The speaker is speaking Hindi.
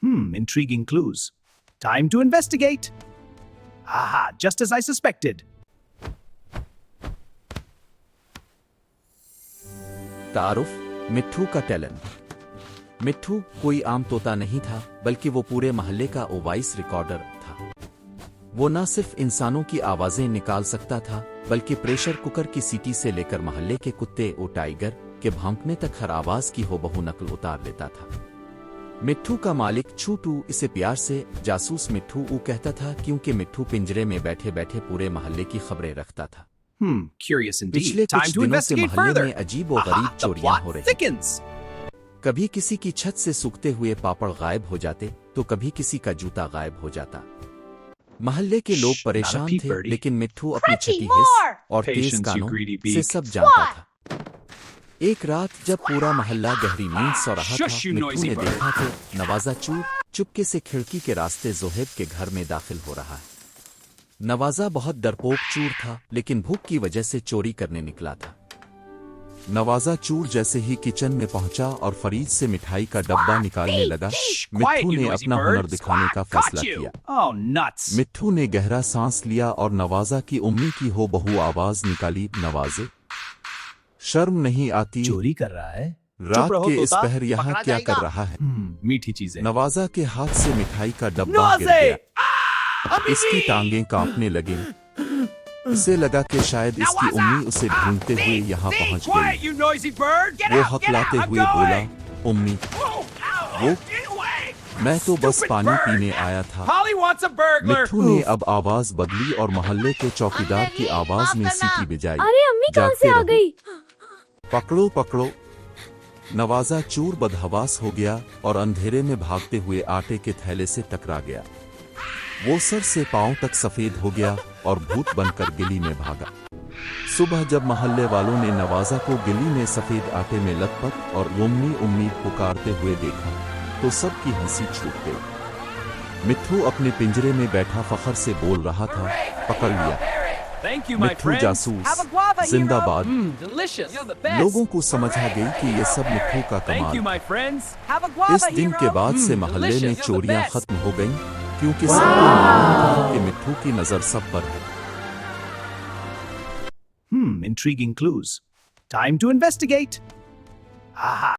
Intriguing clues. Time to investigate. Aha, just as I suspected. तारुफ मिट्ठू का टैलेंट। मिट्ठू कोई आम तोता नहीं था, बल्कि वो पूरे मोहल्ले का वॉइस रिकॉर्डर था। वो न सिर्फ इंसानों की आवाजें निकाल सकता था, बल्कि प्रेशर कुकर की सीटी से लेकर मोहल्ले के कुत्ते और टाइगर के भौंकने तक हर आवाज की होबहू नकल उतार लेता था। मिट्ठू का मालिक छोटू इसे प्यार से जासूस मिट्ठू कहता था, क्योंकि मिट्ठू पिंजरे में बैठे बैठे पूरे मोहल्ले की खबरें रखता था। Curious indeed. पिछले Time कुछ to दिनों से investigate मोहल्ले further. में अजीब और गरीब The चोरियां plot हो रही। thickens. कभी किसी की छत से सूखते हुए पापड़ गायब हो जाते, तो कभी किसी का जूता गायब हो जाता। मोहल्ले के लोग परेशान peep थे, birdie. लेकिन मिट्ठू अपनी Crunchy, छठी हिस्स more! और तेज Patience, you कानों greedy से beak. सब जानता था। एक रात जब पूरा मोहल्ला गहरी नींद सो रहा था, Shush, you मिट्ठू noisy ने bird. देखा कि नवाजा चूर चुपके से खिड़की के रास्ते जोहेब के घर में दाखिल हो रहा है। नवाजा बहुत डरपोक चूर था, लेकिन भूख की वजह से चोरी करने निकला था। नवाजा चूर जैसे ही किचन में पहुंचा और फरीज से मिठाई का डब्बा निकालने लगा, Quiet, मिट्ठू you ने noisy अपना bird. हुनर दिखाने का Squawk, फैसला got you. किया। Oh, nuts. मिट्ठू ने गहरा सांस लिया और नवाजा की उम्मी की हो बहु आवाज निकाली, नवाजे, शर्म नहीं आती? चोरी कर रहा है। रात रहो के इस तोता, पहर यहाँ पकड़ा क्या जाएगा। कर रहा है? मीठी चीजें। नवाजा के हाथ से मिठाई का डब्बा गिर Nausea! गया। इसकी टांगें कांपने लगी। इसे लगा कि शायद इसकी उम्मी उसे ढूंढते हुए यहाँ पहुँच Quiet, गई। you noisy bird. Get वो out, get हकलाते out, I'm हुए बोला, going. उम्मी, Oh, ow, वो- get away. मैं तो बस Stupid पानी bird. पीने आया था। Holly wants a burglar. मिट्ठू ने अब आवाज बदली और मोहल्ले के चौकीदार की आवाज में सीटी बजाई। अरे अम्मी कहाँ से जागते आ रहो। गई? पकड़ो पकड़ो। नवाजा चूर बदहवास हो गया और अंधेरे में भागते हुए आटे के थैले से टकरा गया। वो सर से पांव तक सफेद हो गया और भूत बनकर गिली में भागा। सुबह जब मोहल्ले वालों ने नवाजा को गिली में सफेद आटे में लथपथ और उम्मी उम्मी पुकारते हुए देखा, तो सबकी हंसी छूट गई। मिट्ठू अपने पिंजरे में बैठा फखर से बोल रहा था, पकड़ लिया। Thank you, my Mitthu friends. जासूस Have a guava, hero. जिंदाबाद। Delicious. You're the best. लोगों को समझ आ गई कि ये सब मिट्ठू का Thank you, कमाल। my friends. Have a guava, इस दिन के hero. बाद से मोहल्ले में delicious, you're the चोरियां best. खत्म हो गईं, क्योंकि सबको मालूम था कि मिट्ठू की नजर सब पर है। Intriguing clues. Time to investigate. Aha.